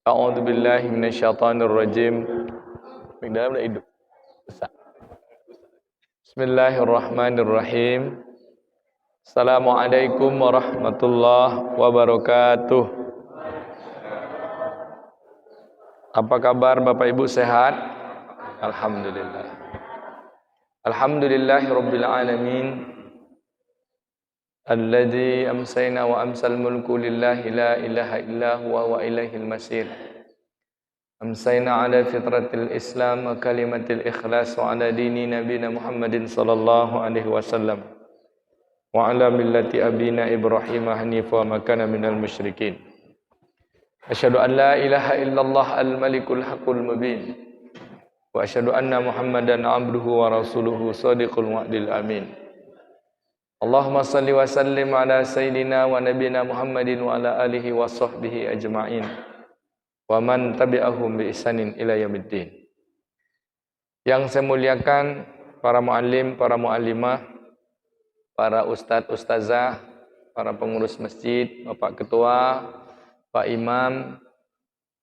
A'udzu billahi minasyaitonir rajim. Bismillahirrahmanirrahim. Assalamualaikum warahmatullahi wabarakatuh. Apa kabar Bapak Ibu, sehat? Alhamdulillah. Alhamdulillahirabbil alamin. Alladzi amsayna wa amsal mulku lillahi la ilaha illa huwa wa ilaihil masir. Amsayna ala fitratil Islam wa kalimatil ikhlas wa ala dini nabina Muhammadin sallallahu alaihi wasallam wa ala millati abina Ibrahim hanifa wa makana minal musyrikin. Asyhadu an la ilaha illallah al-malikul haqqul mubin wa asyhadu anna Muhammadan abduhu wa rasuluhu shadiqul wa'dil amin. Allahumma salli wa sallim ala sayyidina wa nabina Muhammadin wa ala alihi wa sahbihi ajma'in wa man tabi'ahum bi ihsanin ila yaumiddin. Yang saya muliakan para muallim, para muallimah, para ustadz, ustazah, para pengurus masjid, Bapak Ketua, Pak Imam,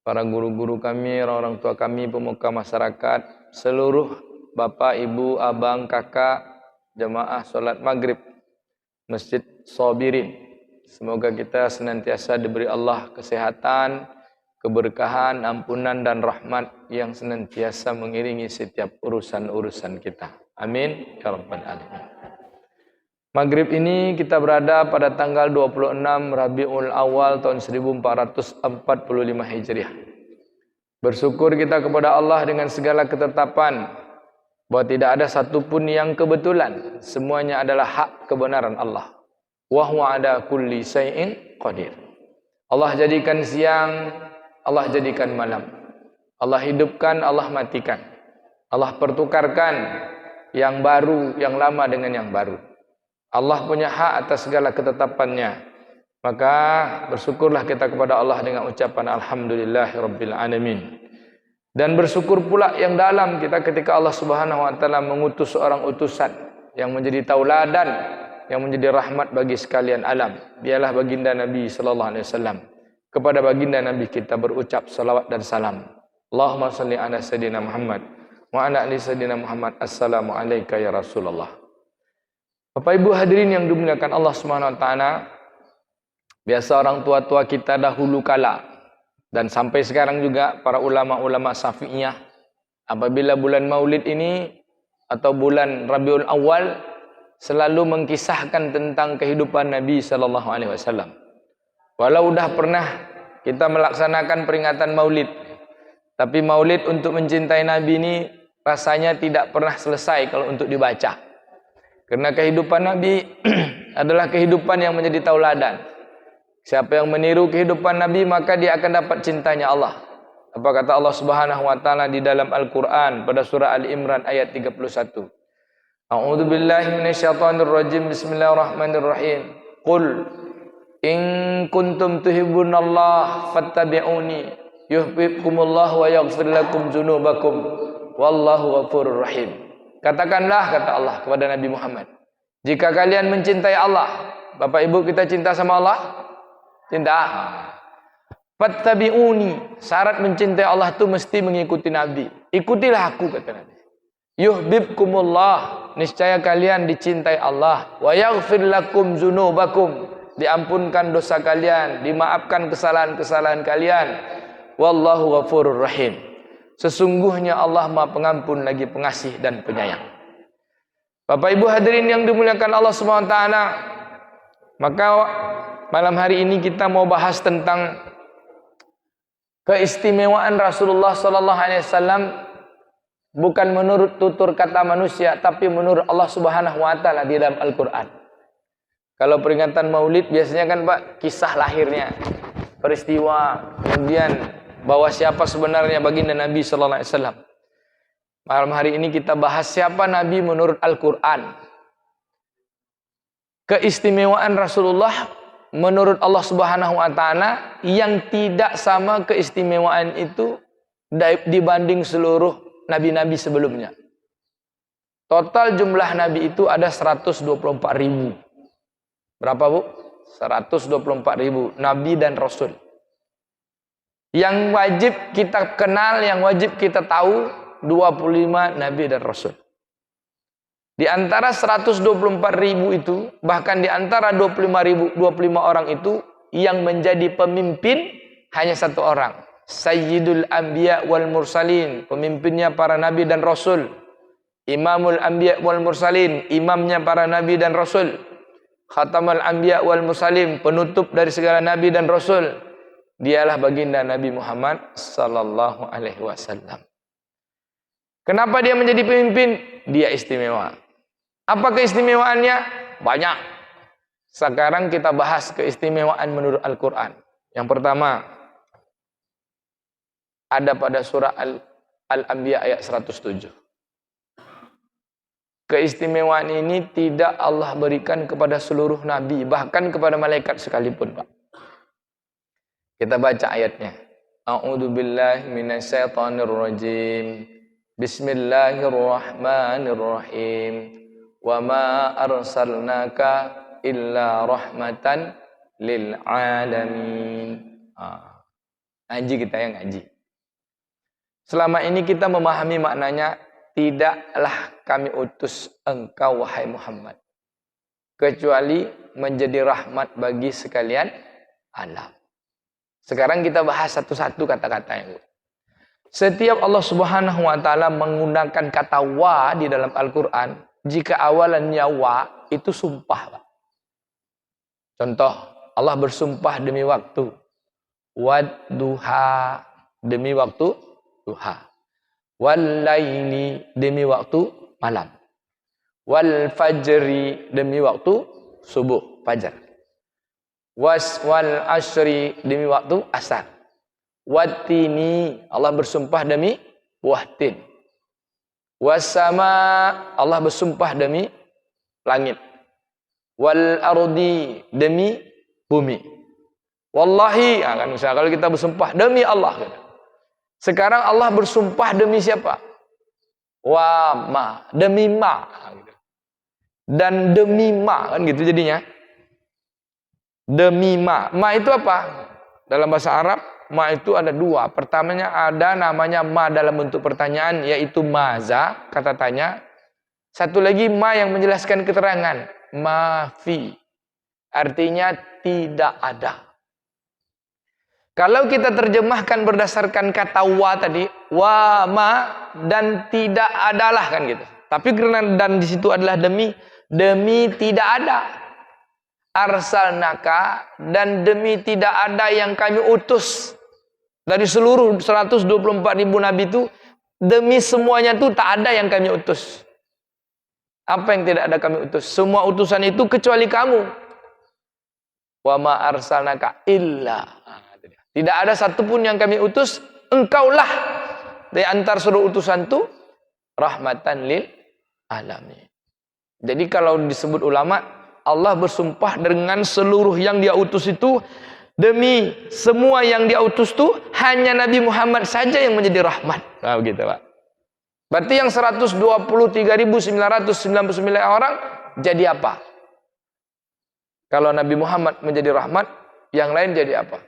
para guru-guru kami, orang tua kami, pemuka masyarakat, seluruh Bapak, Ibu, Abang, Kakak, jemaah salat maghrib Masjid Sabirin. Semoga kita senantiasa diberi Allah kesehatan, keberkahan, ampunan dan rahmat yang senantiasa mengiringi setiap urusan-urusan kita. Amin ya rabbal alamin. Maghrib ini kita berada pada tanggal 26 Rabiul Awal tahun 1445 Hijriah. Bersyukur kita kepada Allah dengan segala ketetapan bahwa tidak ada satupun yang kebetulan, semuanya adalah hak kebenaran Allah. Wa huwa ala kulli syai'in qadir. Allah jadikan siang, Allah jadikan malam. Allah hidupkan, Allah matikan. Allah pertukarkan yang baru, yang lama dengan yang baru. Allah punya hak atas segala ketetapannya. Maka bersyukurlah kita kepada Allah dengan ucapan alhamdulillahirabbil alamin. Dan bersyukur pula yang dalam kita ketika Allah Subhanahu wa taala mengutus seorang utusan yang menjadi tauladan, yang menjadi rahmat bagi sekalian alam. Dialah baginda Nabi sallallahu alaihi wasallam. Kepada baginda Nabi kita berucap salawat dan salam. Allahumma salli ala sayyidina Muhammad wa ala ali sayyidina Muhammad. Assalamu alayka ya Rasulullah. Bapak Ibu hadirin yang dimuliakan Allah Subhanahu wa taala, biasa orang tua-tua kita dahulu kala dan sampai sekarang juga para ulama-ulama Syafi'iyah, apabila bulan Maulid ini atau bulan Rabiul Awal selalu mengkisahkan tentang kehidupan Nabi sallallahu alaihi wasallam. Walau udah pernah kita melaksanakan peringatan Maulid, tapi Maulid untuk mencintai Nabi ini rasanya tidak pernah selesai kalau untuk dibaca. Karena kehidupan Nabi adalah kehidupan yang menjadi tauladan. Siapa yang meniru kehidupan Nabi maka dia akan dapat cintanya Allah. Apa kata Allah Subhanahu wa taala di dalam Al-Qur'an pada surah Al-Imran ayat 31. A'udzu billahi minasyaitonir rajim. Bismillahirrahmanirrahim. Qul in kuntum tuhibbunallah fattabi'uni yuhibbukumullah wa yaghfir lakum dzunubakum wallahu ghafurur rahim. Katakanlah, kata Allah kepada Nabi Muhammad, jika kalian mencintai Allah. Bapak Ibu, kita cinta sama Allah? Cinta. Fattabi'uni, syarat mencintai Allah itu mesti mengikuti Nabi. Ikutilah aku, kata Nabi. Yuhibbukumullah, niscaya kalian dicintai Allah. Wa yaghfir lakum dzunubakum, diampunkan dosa kalian, dimaafkan kesalahan-kesalahan kalian. Wallahu ghafurur rahim. Sesungguhnya Allah Maha Pengampun lagi Pengasih dan Penyayang. Bapak Ibu hadirin yang dimuliakan Allah Subhanahu wa taala, maka malam hari ini kita mau bahas tentang keistimewaan Rasulullah sallallahu alaihi wasallam bukan menurut tutur kata manusia, tapi menurut Allah Subhanahu wa taala di dalam Al-Qur'an. Kalau peringatan Maulid biasanya kan Pak, kisah lahirnya, peristiwa, kemudian bahwa siapa sebenarnya baginda Nabi sallallahu alaihi wasallam. Malam hari ini kita bahas siapa Nabi menurut Al-Qur'an. Keistimewaan Rasulullah menurut Allah Subhanahu wa taala yang tidak sama keistimewaan itu dibanding seluruh nabi-nabi sebelumnya. Total jumlah nabi itu ada 124.000. Berapa Bu? 124.000 nabi dan rasul. Yang wajib kita kenal, yang wajib kita tahu 25 nabi dan rasul. Di antara 124.000 itu, bahkan di antara 25 orang itu, yang menjadi pemimpin hanya satu orang. Sayyidul Anbiya wal Mursalin, pemimpinnya para nabi dan rasul. Imamul Anbiya wal Mursalin, imamnya para nabi dan rasul. Khatamul Anbiya wal Mursalin, penutup dari segala nabi dan rasul. Dialah baginda Nabi Muhammad sallallahu alaihi wasallam. Kenapa dia menjadi pemimpin? Dia istimewa. Apa keistimewaannya? Banyak. Sekarang kita bahas keistimewaan menurut Al-Quran. Yang pertama, ada pada surah Al-Anbiya ayat 107. Keistimewaan ini tidak Allah berikan kepada seluruh nabi, bahkan kepada malaikat sekalipun, Pak. Kita baca ayatnya. A'udzu billahi minasyaitonir rajim. Bismillahirrahmanirrahim. Wa ma arsalnaka illa rahmatan lil alamin. Ngaji kita yang ngaji. Selama ini kita memahami maknanya, tidaklah kami utus engkau wahai Muhammad kecuali menjadi rahmat bagi sekalian alam. Sekarang kita bahas satu-satu kata-katanya. Setiap Allah Subhanahu wa taala menggunakan kata wa di dalam Al-Qur'an, jika awalannya wa itu sumpah, Pak. Contoh, Allah bersumpah demi waktu. Wadduha, demi waktu duha. Wallaili, demi waktu malam. Wal fajri, demi waktu subuh, fajar. Wal asri, demi waktu asar. Wattini, Allah bersumpah demi buah tin. Wassama, Allah bersumpah demi langit. Wal ardi, demi bumi. Wallahi, kan misalnya kalau kita bersumpah demi Allah. Sekarang Allah bersumpah demi siapa? Wa ma, demi ma. Dan demi ma, kan gitu jadinya. Demi ma. Ma itu apa? Dalam bahasa Arab, ma itu ada dua. Pertamanya ada namanya ma dalam bentuk pertanyaan, yaitu maza, kata tanya. Satu lagi ma yang menjelaskan keterangan, ma fi. Artinya tidak ada. Kalau kita terjemahkan berdasarkan kata wa tadi, wa ma dan tidak adalah, kan gitu. Tapi karena dan di situ adalah demi tidak ada. Arsalnaka, dan demi tidak ada yang kami utus. Dari seluruh 124.000 nabi itu, demi semuanya itu tak ada yang kami utus. Apa yang tidak ada kami utus? Semua utusan itu kecuali kamu. Wa ma arsalnaka illa. Tidak ada satupun yang kami utus, engkaulah di antar seluruh utusan itu rahmatan lil alamin. Jadi kalau disebut ulama, Allah bersumpah dengan seluruh yang dia utus itu, demi semua yang dia utus itu hanya Nabi Muhammad saja yang menjadi rahmat. Nah, begitu, Pak. Berarti yang 123.999 orang jadi apa? Kalau Nabi Muhammad menjadi rahmat, yang lain jadi apa?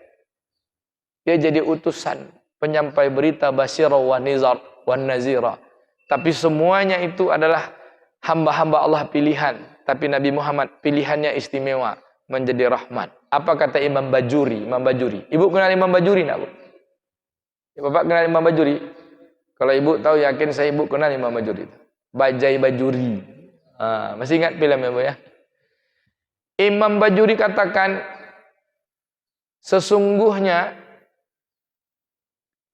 Dia jadi utusan, penyampai berita, basyira wa nazira. Tapi semuanya itu adalah hamba-hamba Allah pilihan. Tapi Nabi Muhammad pilihannya istimewa, menjadi rahmat. Apa kata Imam Bajuri? Ibu kenal Imam Bajuri enggak, Bu? Ya, Bapak kenal Imam Bajuri? Kalau ibu tahu, yakin saya ibu kenal Imam Bajuri. Bajai Bajuri. Masih ingat film ya, Bu ya? Imam Bajuri katakan, sesungguhnya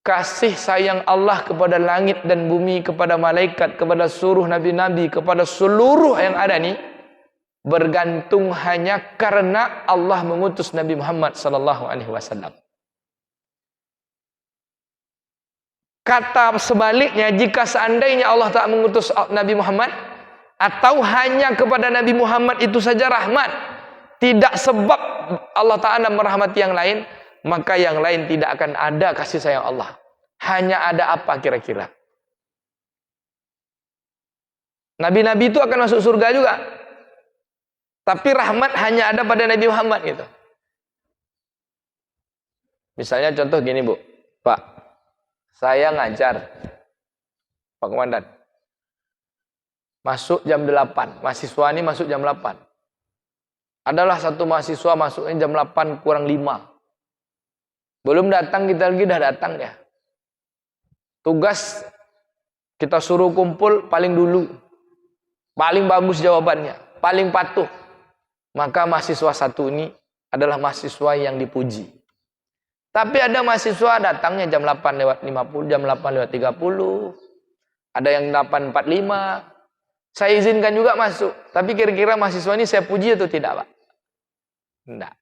kasih sayang Allah kepada langit dan bumi, kepada malaikat, kepada seluruh nabi-nabi, kepada seluruh yang ada nih, bergantung hanya karena Allah mengutus Nabi Muhammad sallallahu alaihi wasallam. Kata sebaliknya, jika seandainya Allah tak mengutus Nabi Muhammad, atau hanya kepada Nabi Muhammad itu saja rahmat, tidak sebab Allah Ta'ala merahmati yang lain, maka yang lain tidak akan ada kasih sayang Allah. Hanya ada apa kira-kira? Nabi-nabi itu akan masuk surga juga, tapi rahmat hanya ada pada Nabi Muhammad gitu. Misalnya contoh gini, Bu. Pak, saya ngajar, Pak Komandan. Masuk jam 8, mahasiswa ini masuk jam 8. Adalah satu mahasiswa masuknya jam 8 kurang 5. Belum datang, kita lagi dah datang ya. Tugas kita suruh kumpul paling dulu. Paling bagus jawabannya, paling patuh. Maka mahasiswa satu ini adalah mahasiswa yang dipuji. Tapi ada mahasiswa datangnya jam 8 lewat 50, jam 8 lewat 30. Ada yang 8.45. Saya izinkan juga masuk. Tapi kira-kira mahasiswa ini saya puji atau tidak, Pak? Tidak.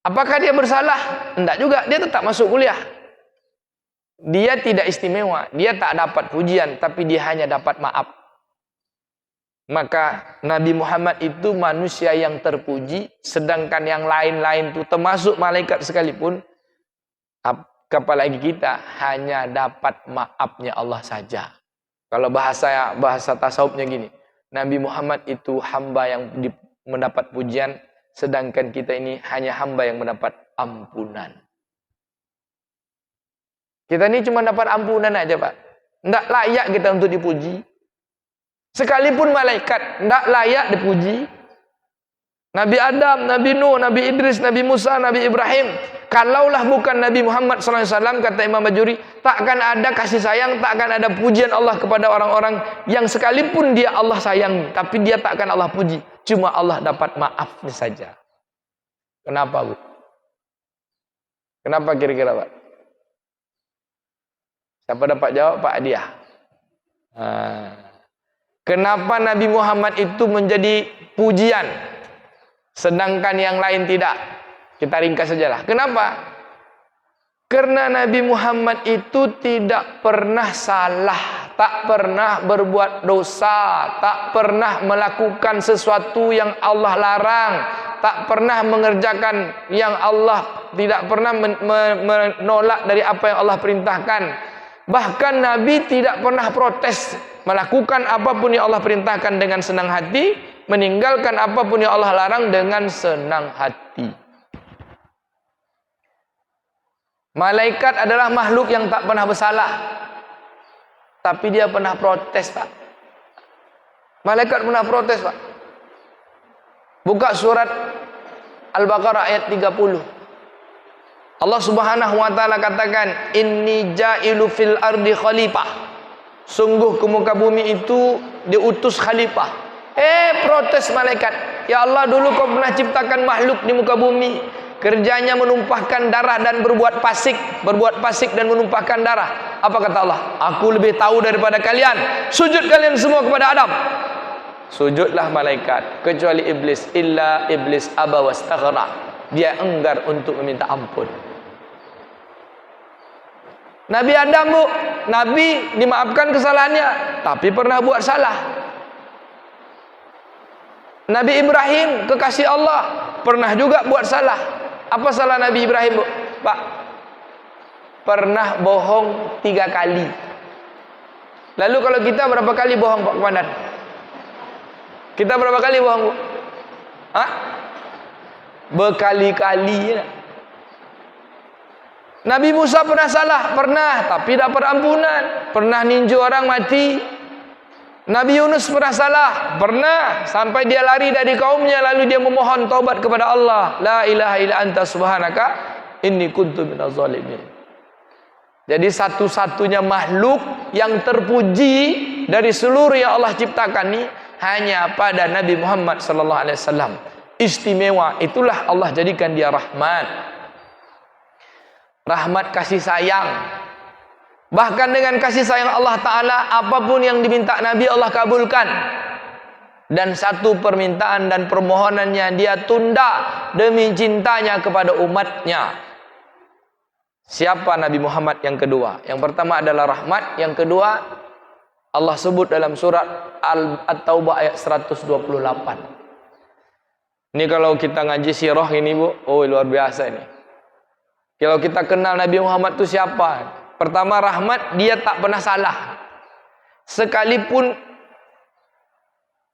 Apakah dia bersalah? Tidak juga. Dia tetap masuk kuliah. Dia tidak istimewa. Dia tak dapat pujian. Tapi dia hanya dapat maaf. Maka Nabi Muhammad itu manusia yang terpuji. Sedangkan yang lain-lain itu termasuk malaikat sekalipun. Apalagi kita hanya dapat maafnya Allah saja. Kalau bahasa tasawufnya gini, Nabi Muhammad itu hamba yang mendapat pujian, sedangkan kita ini hanya hamba yang mendapat ampunan. Kita ini cuma dapat ampunan aja, Pak. Tidak layak kita untuk dipuji. Sekalipun malaikat tidak layak dipuji. Nabi Adam, Nabi Nuh, Nabi Idris, Nabi Musa, Nabi Ibrahim. Kalaulah bukan Nabi Muhammad SAW, kata Imam Majuri, takkan ada kasih sayang, takkan ada pujian Allah kepada orang-orang yang sekalipun dia Allah sayangi, tapi dia takkan Allah puji. Cuma Allah dapat maafnya saja. Kenapa, Bu? Kenapa kira-kira, Pak? Siapa dapat jawab? Pak Adiah. Kenapa Nabi Muhammad itu menjadi pujian, sedangkan yang lain tidak? Kita ringkas sajalah. Kenapa? Karena Nabi Muhammad itu tidak pernah salah, tak pernah berbuat dosa, tak pernah melakukan sesuatu yang Allah larang, tak pernah mengerjakan yang Allah, tidak pernah menolak dari apa yang Allah perintahkan. Bahkan Nabi tidak pernah protes, melakukan apapun yang Allah perintahkan dengan senang hati, meninggalkan apapun yang Allah larang dengan senang hati. Malaikat adalah makhluk yang tak pernah bersalah, tapi dia pernah protes, Pak. Malaikat pernah protes, Pak. Buka surat Al-Baqarah ayat 30. Allah Subhanahu wa taala katakan, "Inni ja'ilu fil ardi khalifah." Sungguh ke muka bumi itu diutus khalifah. Protes malaikat. Ya Allah, dulu kau pernah ciptakan makhluk di muka bumi. Kerjanya menumpahkan darah dan berbuat fasik dan menumpahkan darah. Apa kata Allah? Aku lebih tahu daripada kalian. Sujud kalian semua kepada Adam. Sujudlah malaikat, kecuali iblis. Illa iblis aba wastaghna. Dia enggar untuk meminta ampun. Nabi Adam, Bu, Nabi dimaafkan kesalahannya, tapi pernah buat salah. Nabi Ibrahim, kekasih Allah, pernah juga buat salah. Apa salah Nabi Ibrahim, Bu? Pak, pernah bohong 3 kali. Lalu kalau kita berapa kali bohong, Pak Komandan? Kita berapa kali bohong, Bu? Berkali-kali ya. Nabi Musa pernah salah, pernah, tapi dapat ampunan. Pernah ninju orang mati. Nabi Yunus pernah salah, pernah, sampai dia lari dari kaumnya, lalu dia memohon taubat kepada Allah. La ilaha illa anta subhanaka inni kuntu minaz zalimin. Jadi satu-satunya makhluk yang terpuji dari seluruh yang Allah ciptakan ini hanya pada Nabi Muhammad sallallahu alaihi wasallam. Istimewa, itulah Allah jadikan dia rahmat. Rahmat kasih sayang. Bahkan dengan kasih sayang Allah Ta'ala, apapun yang diminta Nabi Allah kabulkan. Dan satu permintaan dan permohonannya dia tunda demi cintanya kepada umatnya. Siapa Nabi Muhammad yang kedua? Yang pertama adalah rahmat. Yang kedua, Allah sebut dalam surat At-Taubah ayat 128. Ini kalau kita ngaji sirah ini, Bu, luar biasa ini. Kalau kita kenal Nabi Muhammad itu siapa? Pertama, rahmat, dia tak pernah salah. Sekalipun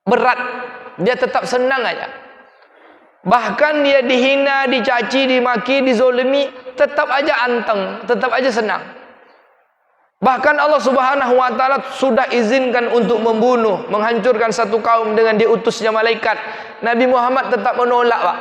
berat, dia tetap senang aja. Bahkan dia dihina, dicaci, dimaki, dizolimi, tetap aja anteng, tetap aja senang. Bahkan Allah Subhanahu wa taala sudah izinkan untuk membunuh, menghancurkan satu kaum dengan diutusnya malaikat. Nabi Muhammad tetap menolak, Pak.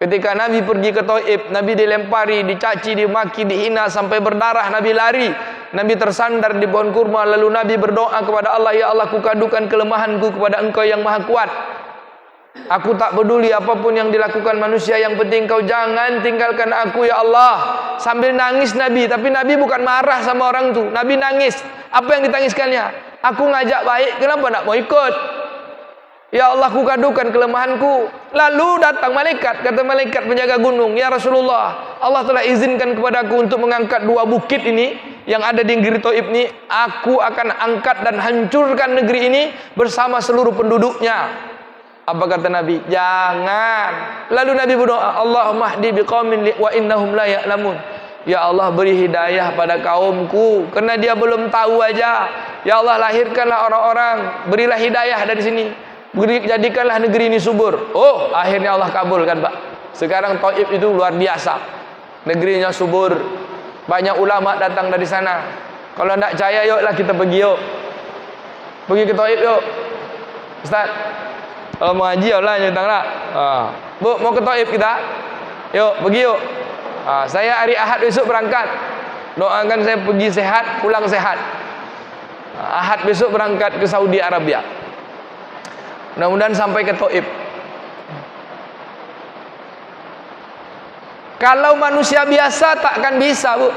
Ketika Nabi pergi ke Taif, Nabi dilempari, dicaci, dimaki, dihina sampai berdarah, Nabi lari. Nabi tersandar di pohon kurma, lalu Nabi berdoa kepada Allah, "Ya Allah, kukadukan kelemahanku kepada Engkau yang Maha Kuat. Aku tak peduli apapun yang dilakukan manusia, yang penting Kau jangan tinggalkan aku, ya Allah." Sambil nangis Nabi, tapi Nabi bukan marah sama orang tu. Nabi nangis. Apa yang ditangiskannya? Aku ngajak baik, kenapa nak mau ikut? Ya Allah, kukadukan kelemahanku. Lalu datang malaikat, kata malaikat penjaga gunung, "Ya Rasulullah, Allah telah izinkan kepadaku untuk mengangkat dua bukit ini yang ada di negeri Taif ini. Aku akan angkat dan hancurkan negeri ini bersama seluruh penduduknya." Apa kata Nabi? Jangan. Lalu Nabi berdoa, "Allahumma hdi biqaumin wa innahum la ya'lamun." Ya Allah, beri hidayah pada kaumku karena dia belum tahu aja. Ya Allah, lahirkanlah orang-orang, berilah hidayah dari sini. Jadikanlah negeri ini subur. Oh, akhirnya Allah kabulkan, Pak. Sekarang Taif itu luar biasa. Negerinya subur. Banyak ulama datang dari sana. Kalau tidak percaya, yuklah kita pergi yuk. Pergi ke Taif yuk. Ustaz, kalau mau haji, Allah datang lah. Bu, mau ke Taif kita? Yuk, pergi yuk. Saya hari Ahad besok berangkat. Doakan saya pergi sehat, pulang sehat. Ahad besok berangkat ke Saudi Arabia. Mudah-mudahan sampai ke Taif. Kalau manusia biasa takkan bisa, Bu.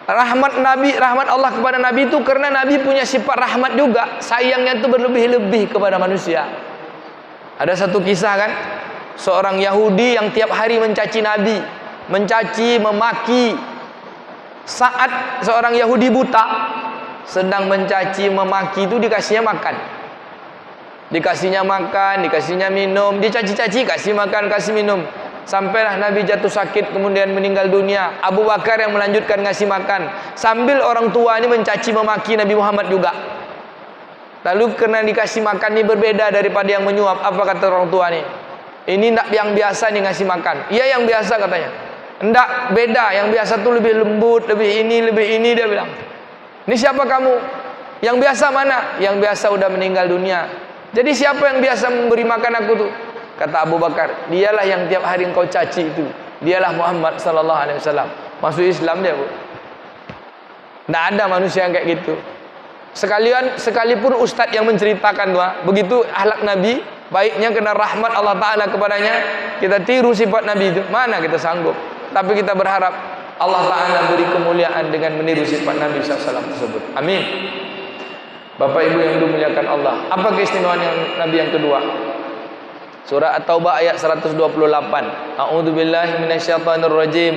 Rahmat Nabi, rahmat Allah kepada Nabi itu karena Nabi punya sifat rahmat juga. Sayangnya itu berlebih-lebih kepada manusia. Ada satu kisah kan, seorang Yahudi yang tiap hari mencaci Nabi, mencaci, memaki. Saat seorang Yahudi buta sedang mencaci, memaki itu dikasihnya makan. Dikasihnya makan, dikasihnya minum, dicaci-caci, kasih makan, kasih minum. Sampailah Nabi jatuh sakit kemudian meninggal dunia. Abu Bakar yang melanjutkan ngasih makan. Sambil orang tua ini mencaci memaki Nabi Muhammad juga. Lalu karena dikasih makan ini berbeda daripada yang menyuap. Apa kata orang tua ini? Ini tidak yang biasa nih ngasih makan. Iya yang biasa katanya. Tidak, beda. Yang biasa tuh lebih lembut, lebih ini dia bilang. Ini siapa kamu? Yang biasa mana? Yang biasa udah meninggal dunia. Jadi siapa yang biasa memberi makan aku tuh? Kata Abu Bakar, dialah yang tiap hari engkau caci itu. Dialah Muhammad sallallahu alaihi wasallam. Masuk Islam dia, Bu. Tidak ada manusia yang kayak gitu. Sekalipun ustaz yang menceritakan doa, begitu akhlak Nabi, baiknya kena rahmat Allah Ta'ala kepadanya, kita tiru sifat Nabi itu, mana kita sanggup. Tapi kita berharap Allah Ta'ala beri kemuliaan dengan meniru sifat Nabi SAW tersebut. Amin. Bapak Ibu yang dimuliakan Allah, apa keistimewaan yang Nabi yang kedua? Surah At-Taubah ayat 128. A'udzubillahi minasyaitonirrajim.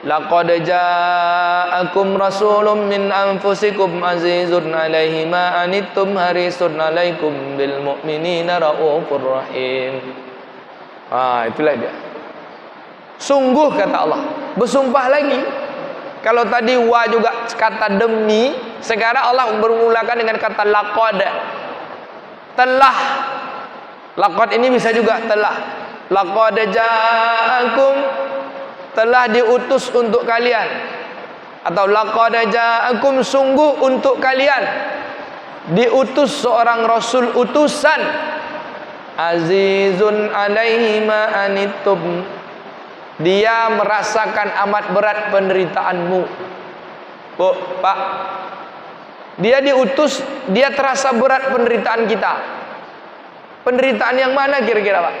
Laqad ja'akum rasulun min anfusikum azizun 'alaihi ma anittum harisun 'alaikum bil mu'minina raufur rahim. Itulah dia. Sungguh kata Allah, bersumpah lagi. Kalau tadi wa juga kata demi, sekarang Allah bermulakan dengan kata laqad. Telah. Laqad ini bisa juga telah. Laqad ja'akum, telah diutus untuk kalian. Atau laqad ja'akum, sungguh untuk kalian diutus seorang rasul utusan. Azizun 'alaihi ma anittum, dia merasakan amat berat penderitaanmu. Bu, Pak, dia diutus, dia terasa berat penderitaan kita. Penderitaan yang mana kira-kira, Pak?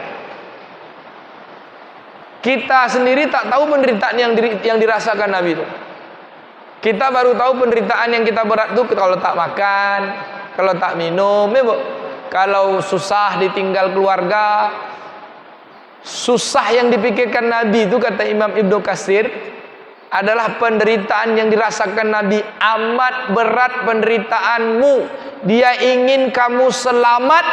Kita sendiri tak tahu penderitaan yang dirasakan Nabi itu. Kita baru tahu penderitaan yang kita berat itu kalau tak makan, kalau tak minum, ya Bu. Kalau susah ditinggal keluarga. Susah yang dipikirkan Nabi itu, kata Imam Ibnu Katsir, adalah penderitaan yang dirasakan Nabi. Amat berat penderitaanmu. Dia ingin kamu selamat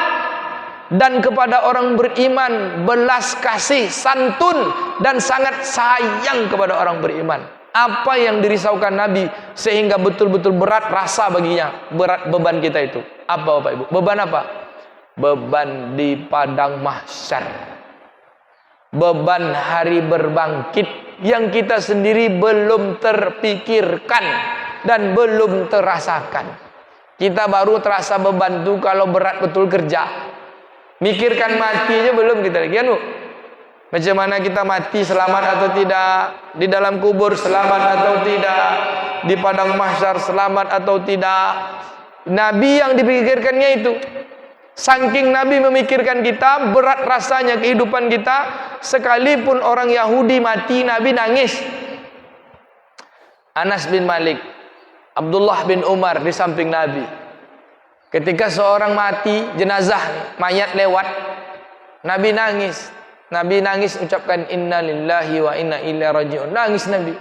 dan kepada orang beriman belas kasih, santun dan sangat sayang kepada orang beriman. Apa yang dirisaukan Nabi sehingga betul-betul berat rasa baginya, berat beban kita itu. Apa Bapak Ibu? Beban apa? Beban di padang mahsyar. beban hari berbangkit yang kita sendiri belum terpikirkan dan belum terasakan. Kita baru terasa beban itu kalau berat betul kerja. Mikirkan mati aja belum kita lagi, kan Bu? Macam mana kita mati, selamat atau tidak, di dalam kubur selamat atau tidak, di padang mahsyar selamat atau tidak. Nabi yang dipikirkannya itu. Saking Nabi memikirkan kita, berat rasanya kehidupan kita, sekalipun orang Yahudi mati, Nabi nangis. Anas bin Malik, Abdullah bin Umar di samping Nabi. Ketika seorang mati, jenazah, mayat lewat, Nabi nangis. Nabi nangis ucapkan inna lillahi wa inna ilaihi raji'un. Nangis Nabi.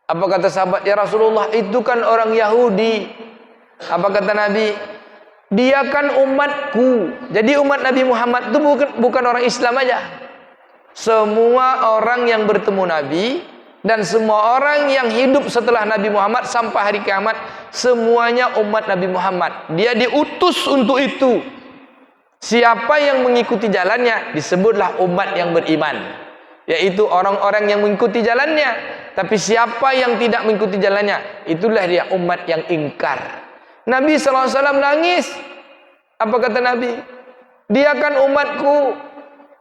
Apa kata sahabat, ya Rasulullah, itu kan orang Yahudi. Apa kata Nabi? Dia kan umatku. Jadi umat Nabi Muhammad itu bukan orang Islam aja. Semua orang yang bertemu Nabi dan semua orang yang hidup setelah Nabi Muhammad sampai hari kiamat, semuanya umat Nabi Muhammad. Dia diutus untuk itu. Siapa yang mengikuti jalannya disebutlah umat yang beriman, yaitu orang-orang yang mengikuti jalannya. Tapi siapa yang tidak mengikuti jalannya, itulah dia umat yang ingkar. Nabi SAW nangis. Apa kata Nabi? Dia kan umatku.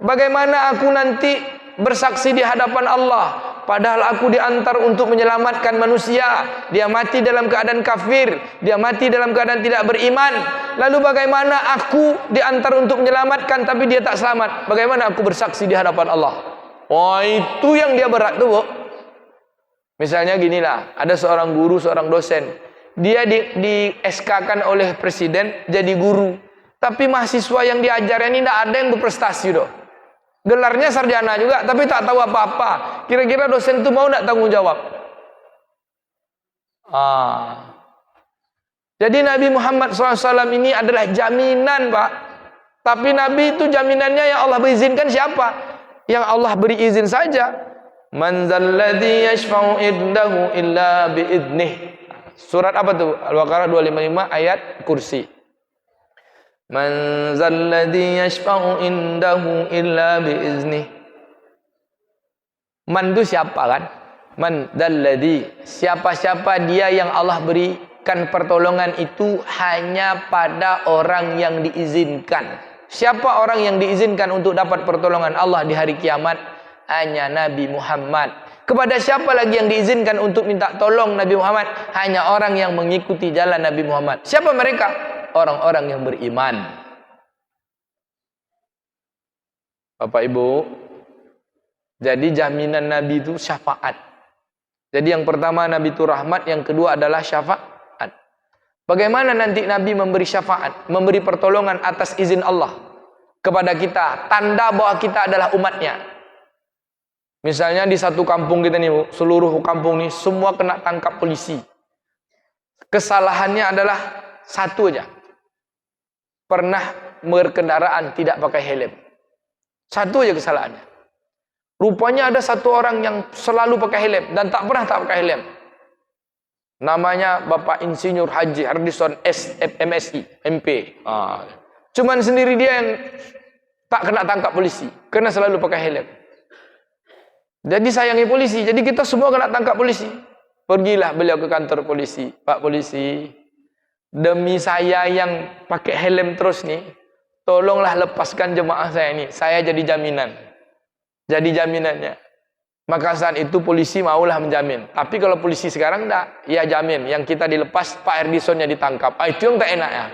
Bagaimana aku nanti bersaksi di hadapan Allah, padahal aku diantar untuk menyelamatkan manusia. Dia mati dalam keadaan kafir, dia mati dalam keadaan tidak beriman. Lalu bagaimana aku diantar untuk menyelamatkan tapi dia tak selamat? Bagaimana aku bersaksi di hadapan Allah? Oh, itu yang dia berat tuh, Bu. Misalnya ginilah, ada seorang guru, seorang dosen. Dia di SK-kan oleh presiden jadi guru, tapi mahasiswa yang diajar ini tidak ada yang berprestasi doh. Gelarnya sarjana juga, tapi tak tahu apa-apa. Kira-kira dosen itu mau tidak tanggung jawab? Jadi Nabi Muhammad SAW ini adalah jaminan, Pak. Tapi Nabi itu jaminannya yang Allah berizinkan siapa? Yang Allah beri izin saja. Man zalladzi yashfa'u indahu illa bi'idnih. Surat apa tuh? Al-Baqarah 255 ayat Kursi. Man zalladzi yashfa'u indahu illa biiznih. Man itu siapa kan? Man zalladzi, siapa-siapa dia yang Allah berikan pertolongan itu hanya pada orang yang diizinkan. Siapa orang yang diizinkan untuk dapat pertolongan Allah di hari kiamat? Hanya Nabi Muhammad. Kepada siapa lagi yang diizinkan untuk minta tolong Nabi Muhammad? Hanya orang yang mengikuti jalan Nabi Muhammad. Siapa mereka? Orang-orang yang beriman. Bapak Ibu, jadi jaminan Nabi itu syafaat. Jadi yang pertama Nabi itu rahmat, yang kedua adalah syafaat. Bagaimana nanti Nabi memberi syafaat, memberi pertolongan atas izin Allah kepada kita, tanda bahwa kita adalah umatnya. Misalnya di satu kampung kita nih, Bu, seluruh kampung nih semua kena tangkap polisi. Kesalahannya adalah satu aja. Pernah berkendaraan tidak pakai helm. Satu aja kesalahannya. Rupanya ada satu orang yang selalu pakai helm dan tak pernah tak pakai helm. Namanya Bapak Insinyur Haji Hardison MSI, MP. Cuman sendiri dia yang tak kena tangkap polisi karena selalu pakai helm. Jadi sayangi polisi. Jadi kita semua kena tangkap polisi. Pergilah beliau ke kantor polisi. Pak polisi, demi saya yang pakai helm terus nih, tolonglah lepaskan jemaah saya ini. Saya jadi jaminan. Jadi jaminannya. Maka saat itu polisi maulah menjamin. Tapi kalau polisi sekarang enggak, ya jamin. Yang kita dilepas, Pak Erdisonnya ditangkap. Itu yang tak enak ya.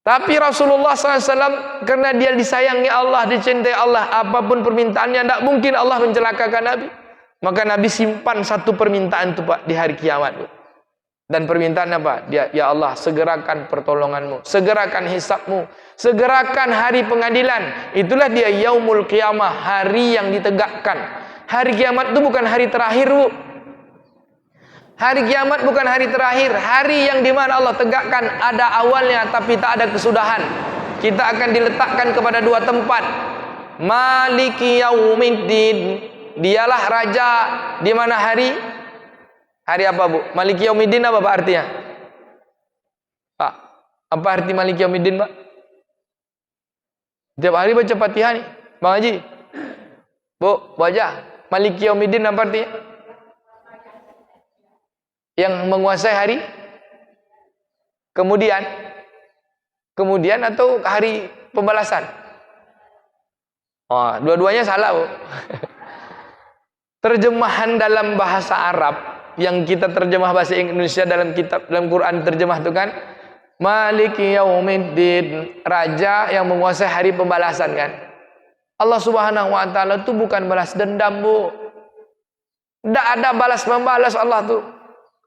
Tapi Rasulullah SAW karena dia disayangi Allah, dicintai Allah, apapun permintaannya tidak mungkin Allah mencelakakan Nabi. Maka Nabi simpan satu permintaan itu, Pak, di hari kiamat. Dan permintaannya apa? Dia, ya Allah, segerakan pertolonganmu, segerakan hisabmu, segerakan hari pengadilan. Itulah dia yaumul qiyamah, hari yang ditegakkan. Hari kiamat itu bukan hari terakhir, Bu. Hari kiamat bukan hari terakhir, hari yang dimana Allah tegakkan ada awalnya tapi tak ada kesudahan. Kita akan diletakkan kepada dua tempat. Maliki yaumiddin, dialah raja di mana hari? Hari apa, Bu? Maliki yaumiddin apa, Pak, artinya? Pak, apa arti Maliki yaumiddin, Pak? Tiap hari baca Fatihah nih, Bang Haji. Bu aja. Maliki Yaumiddin apa artinya? Yang menguasai hari kemudian atau hari pembalasan? Oh, dua-duanya salah, Bu. Terjemahan dalam bahasa Arab yang kita terjemah bahasa Indonesia dalam Quran terjemah itu kan Maliki Yaumiddin, raja yang menguasai hari pembalasan kan. Allah Subhanahu wa taala itu bukan balas dendam, Bu. Tidak ada balas membalas Allah tuh.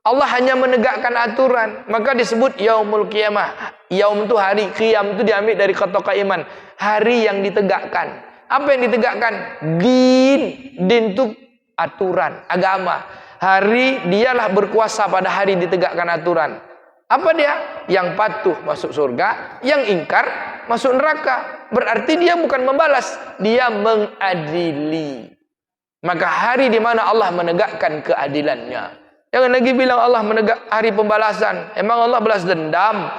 Allah hanya menegakkan aturan, maka disebut Yaumul Qiyamah. Yaum itu hari, qiyam itu diambil dari kata qaiman, hari yang ditegakkan. Apa yang ditegakkan? Din itu aturan, agama. Hari dialah berkuasa pada hari ditegakkan aturan. Apa dia? Yang patuh masuk surga, yang ingkar masuk neraka. Berarti dia bukan membalas, dia mengadili. Maka hari di mana Allah menegakkan keadilannya. Jangan lagi bilang Allah menegak hari pembalasan. Emang Allah balas dendam?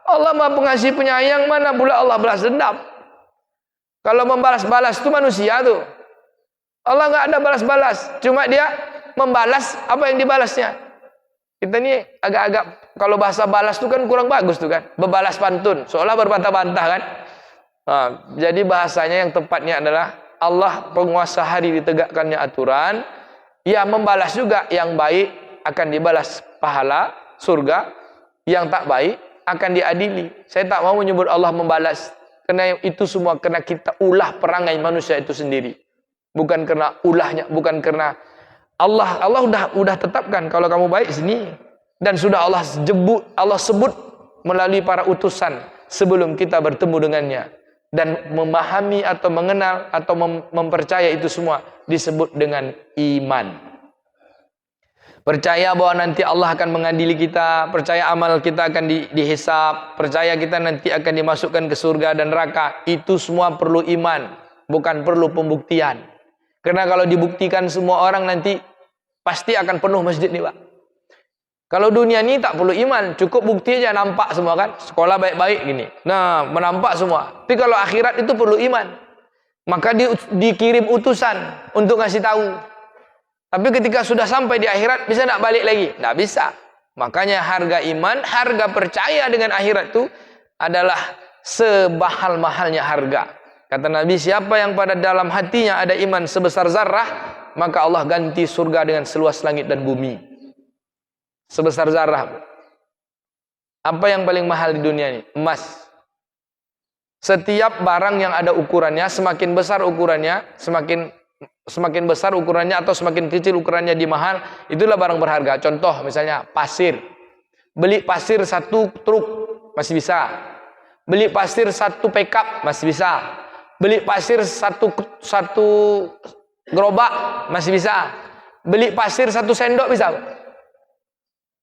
Allah Maha Pengasih Penyayang, mana pula Allah balas dendam? Kalau membalas-balas itu manusia tuh. Allah nggak ada balas-balas, cuma dia membalas apa yang dibalasnya. Kita ini agak-agak kalau bahasa balas itu kan kurang bagus tuh kan, bebalas pantun, seolah berbantah-bantah kan. Nah, jadi bahasanya yang tepatnya adalah Allah penguasa hari ditegakkannya aturan, ya membalas juga yang baik akan dibalas pahala surga, yang tak baik akan diadili. Saya tak mau menyebut Allah membalas, karena itu semua karena kita ulah perangai manusia itu sendiri. Bukan karena ulahnya, bukan karena Allah udah tetapkan kalau kamu baik sini, dan sudah Allah sebut melalui para utusan sebelum kita bertemu dengannya, dan memahami atau mengenal atau mempercaya itu semua disebut dengan iman. Percaya bahwa nanti Allah akan mengadili kita, percaya amal kita akan dihisab, percaya kita nanti akan dimasukkan ke surga dan neraka. Itu semua perlu iman, bukan perlu pembuktian. Karena kalau dibuktikan semua orang nanti pasti akan penuh masjid nih, Pak. Kalau dunia ini tak perlu iman, cukup bukti aja nampak semua kan. Sekolah baik-baik gini. Nah, menampak semua. Tapi kalau akhirat itu perlu iman. Maka dikirim utusan untuk ngasih tahu. Tapi ketika sudah sampai di akhirat, bisa tak balik lagi? Tidak bisa. Makanya harga iman, harga percaya dengan akhirat itu adalah sebahal-mahalnya harga. Kata Nabi, siapa yang pada dalam hatinya ada iman sebesar zarrah, maka Allah ganti surga dengan seluas langit dan bumi. Sebesar zarrah. Apa yang paling mahal di dunia ini? Emas. Setiap barang yang ada ukurannya, semakin besar ukurannya, semakin besar ukurannya atau semakin kecil ukurannya di mahal, itulah barang berharga. Contoh misalnya pasir. Beli pasir 1 truk masih bisa. Beli pasir 1 pickup masih bisa. Beli pasir satu gerobak masih bisa. Beli pasir 1 sendok bisa.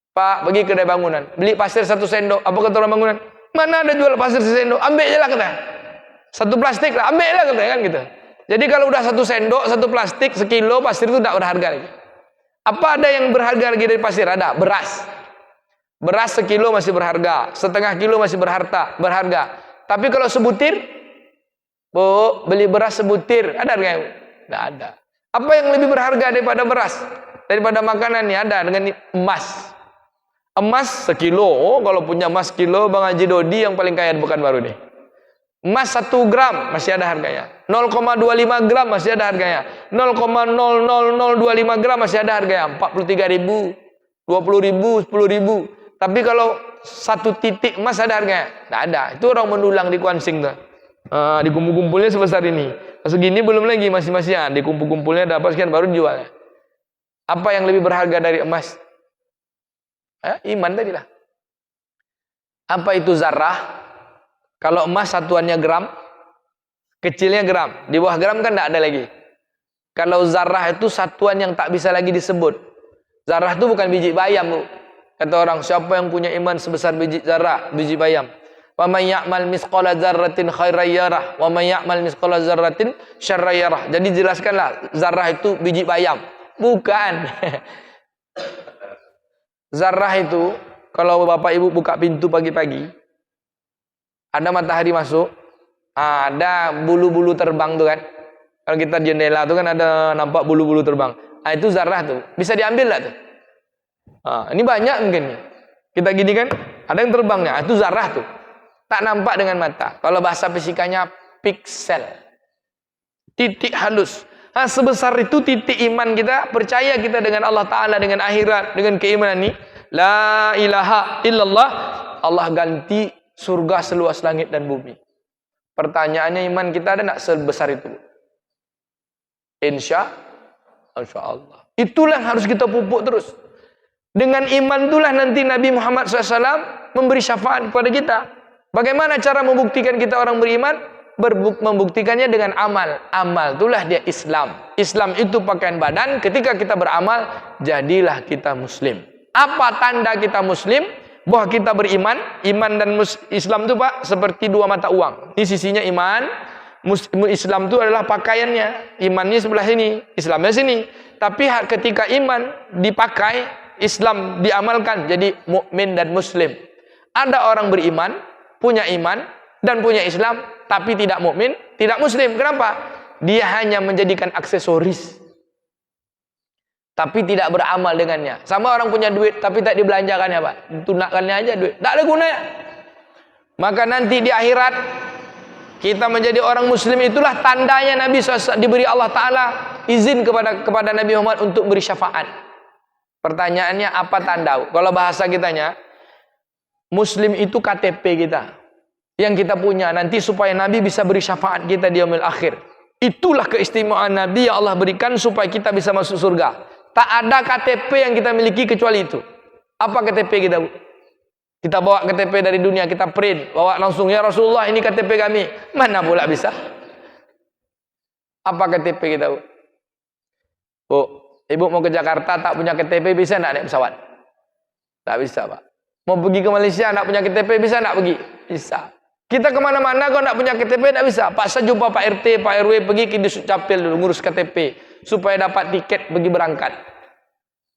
Pak, pergi kedai bangunan, beli pasir 1 sendok. Apa kata orang bangunan? Mana ada jual pasir 1 sendok? Ambil aja lah kata. 1 plastik lah, ambil lah kata kan gitu. Jadi kalau udah 1 sendok, 1 plastik, sekilo pasir itu tidak berharga lagi. Apa ada yang berharga lagi dari pasir? Ada, beras. Beras sekilo masih berharga, setengah kilo masih berharga. Tapi kalau sebutir, Bu, beli beras sebutir, ada harganya? Tidak ada. Apa yang lebih berharga daripada beras? Daripada makanan ini ada dengan emas. Emas sekilo. Oh, kalau punya emas kilo, Bang Haji Dodi yang paling kaya di Pekanbaru nih. Emas 1 gram masih ada harganya. 0,25 gram masih ada harganya. 0,00025 gram masih ada harganya. 43.000, 20.000, 10.000. Tapi kalau 1 titik emas ada harganya? Tidak ada. Itu orang mendulang di Kuansing tuh. Dikumpul-kumpulnya sebesar ini. Segini belum lagi masih-masihan. Dikumpul-kumpulnya dapat sekian baru dijualnya. Apa yang lebih berharga dari emas? Iman tadi lah. Apa itu zarrah? Kalau emas satuannya gram, kecilnya gram. Di bawah gram kan tidak ada lagi. Kalau zarrah itu satuan yang tak bisa lagi disebut. Zarrah itu bukan biji bayam, Bu. Kata orang, siapa yang punya iman sebesar biji zarrah, biji bayam? Wa may ya'mal misqala dzarratin khairan yarah wa may ya'mal misqala dzarratin syarran yarah. Jadi jelaskanlah zarrah itu biji bayam. Bukan. Zarrah itu kalau Bapak Ibu buka pintu pagi-pagi, ada matahari masuk, ada bulu-bulu terbang tuh kan. Kalau kita jendela tuh kan ada nampak bulu-bulu terbang. Ah, itu zarah tuh. Bisa diambil lah tuh. Ini banyak mungkin nih. Kita gini kan, ada yang terbangnya. Itu zarah tuh. Tak nampak dengan mata. Kalau bahasa fisikanya piksel. Titik halus. Sebesar itu titik iman kita, percaya kita dengan Allah Ta'ala, dengan akhirat, dengan keimanan ini. La ilaha illallah. Allah ganti surga seluas langit dan bumi. Pertanyaannya, iman kita ada tak sebesar itu? Insya Allah. Itulah yang harus kita pupuk terus. Dengan iman itulah nanti Nabi Muhammad SAW memberi syafaat kepada kita. Bagaimana cara membuktikan kita orang beriman? Membuktikannya dengan amal. Amal itulah dia Islam. Islam itu pakaian badan. Ketika kita beramal, jadilah kita muslim. Apa tanda kita muslim? Bahwa kita beriman. Iman dan Islam itu Pak seperti dua mata uang. Ini sisinya iman. Islam itu adalah pakaiannya. Imannya sebelah sini, Islamnya sini. Tapi ketika iman dipakai, Islam diamalkan, jadi mukmin dan muslim. Ada orang beriman, punya iman dan punya Islam, tapi tidak mukmin, tidak muslim. Kenapa? Dia hanya menjadikan aksesoris, tapi tidak beramal dengannya. Sama orang punya duit, tapi tak dibelanjakannya Pak. Tunakkannya aja duit, tak ada gunanya. Maka nanti di akhirat kita menjadi orang muslim, itulah tandanya Nabi SAW diberi Allah Ta'ala izin kepada Nabi Muhammad untuk beri syafaat. Pertanyaannya apa tanda? Kalau bahasa kitanya, muslim itu KTP kita yang kita punya nanti supaya Nabi bisa beri syafaat kita di yaumil akhir. Itulah keistimewaan Nabi yang Allah berikan supaya kita bisa masuk surga. Tak ada KTP yang kita miliki kecuali itu. Apa KTP kita, Bu? Kita bawa KTP dari dunia, kita print, bawa langsung, ya Rasulullah ini KTP kami. Mana pula bisa? Apa KTP kita, Bu? Bu, Ibu mau ke Jakarta tak punya KTP, bisa enggak naik pesawat? Tak bisa, Pak. Mau pergi ke Malaysia enggak punya KTP, bisa enggak pergi? Bisa. Kita kemana-mana kalau enggak punya KTP enggak bisa. Paksa jumpa Pak RT, Pak RW, pergi ke Duscapil dulu ngurus KTP supaya dapat tiket pergi berangkat.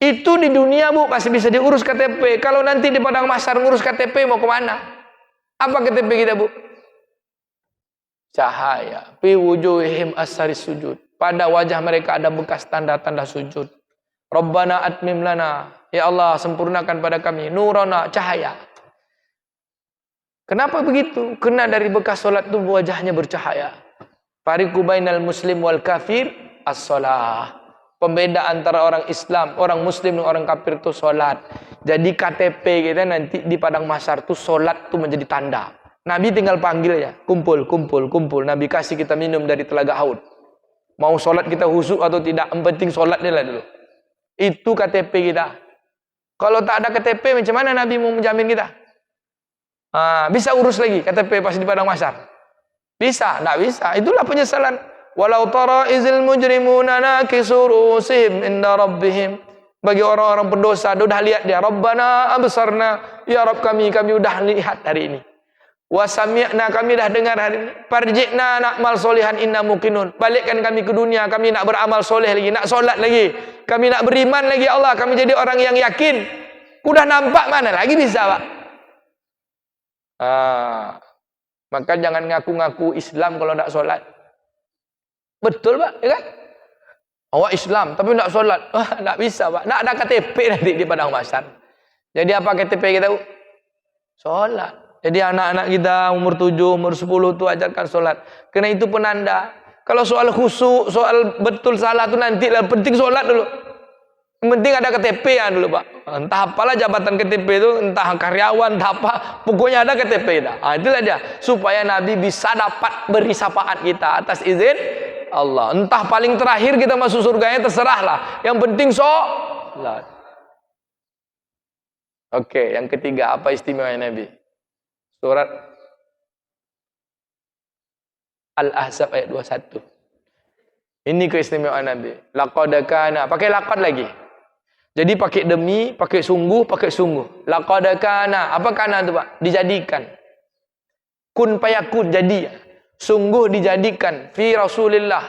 Itu di dunia, Bu, masih bisa diurus KTP. Kalau nanti di padang mahsyar ngurus KTP mau kemana? Apa KTP kita, Bu? Cahaya. Fi wujuhihim asaris sujud. Pada wajah mereka ada bekas tanda-tanda sujud. Rabbana atmim lana. Ya Allah, sempurnakan pada kami nurana, cahaya. Kenapa begitu? Karena dari bekas solat itu wajahnya bercahaya. Fariqu bainal muslim wal kafir as-shalah. Pembeda antara orang Islam, orang Muslim dan orang kafir itu solat. Jadi KTP kita nanti di padang mahsyar itu solat itu menjadi tanda. Nabi tinggal panggil ya, kumpul, kumpul, kumpul. Nabi kasih kita minum dari telaga Haud. Mau solat kita khusyuk atau tidak, yang penting solat dia lah dulu. Itu KTP kita. Kalau tak ada KTP, macam mana Nabi mau menjamin kita? Bisa urus lagi KTP pas di padang mahsyar? Bisa? Tak bisa. Itulah penyesalan. Walau tara izil mujrimuna nakisu rusihim inda rabbihim. Bagi orang-orang pendosa, dia sudah lihat dia. Rabbana absarna. Ya Rabb kami sudah lihat hari ini. Wa sami'na, kami dah dengar hari ini. Farji'na na'mal solihan inna muqinun. Balikkan kami ke dunia, kami nak beramal soleh lagi, nak solat lagi. Kami nak beriman lagi Allah, kami jadi orang yang yakin. Udah nampak mana lagi bisa, Pak? Maka jangan ngaku-ngaku Islam kalau tak solat. Betul, Pak, ya kan? Awak Islam tapi tak solat. Tak bisa, Pak. Tak ada KTP nanti di padang mahsyar. Jadi apa KTP kita? Solat. Jadi anak-anak kita umur 7, umur 10 tu ajarkan solat. Karena itu penanda. Kalau soal khusyuk, soal betul salah tu nanti lah, penting solat dulu. Yang penting ada KTP ya dulu, Pak. Entah apalah jabatan KTP itu, entah karyawan, entah apa, pokoknya ada KTP dah. Itulah dia. Supaya Nabi bisa dapat beri syafaat kita atas izin Allah. Entah paling terakhir kita masuk surganya terserahlah. Yang penting solat. Oke, yang ketiga apa istimewa Nabi? Surat Al-Ahzab ayat 21. Ini keistimewaan Nabi. Laqad kana, pakai laqad lagi. Jadi pakai demi, pakai sungguh, pakai sungguh. Laqad kana, apa kana itu, Pak? Dijadikan. Kun payakun, jadi. Sungguh dijadikan fi Rasulillah.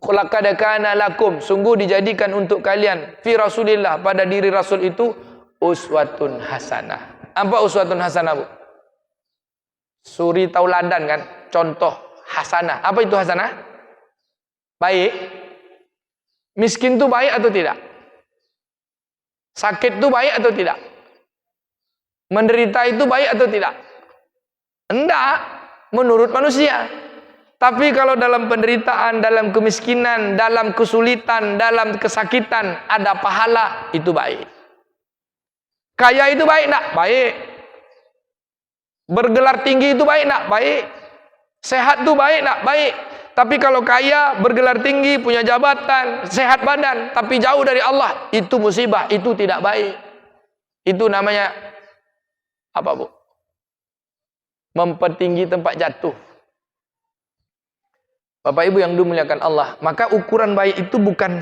Laqad kana lakum, sungguh dijadikan untuk kalian fi Rasulillah, pada diri Rasul itu uswatun hasanah. Apa uswatun hasanah, Bu? Suri tauladan kan, contoh hasanah. Apa itu hasanah? Baik. Miskin itu baik atau tidak? Sakit itu baik atau tidak? Menderita itu baik atau tidak? Enggak, menurut manusia. Tapi kalau dalam penderitaan, dalam kemiskinan, dalam kesulitan, dalam kesakitan ada pahala, itu baik. Kaya itu baik enggak? Baik. Bergelar tinggi itu baik enggak? Baik. Sehat itu baik enggak? Baik. Tapi kalau kaya, bergelar tinggi, punya jabatan, sehat badan, tapi jauh dari Allah, itu musibah, itu tidak baik. Itu namanya apa, Bu? Mempertinggi tempat jatuh. Bapak Ibu yang dimuliakan Allah, maka ukuran baik itu bukan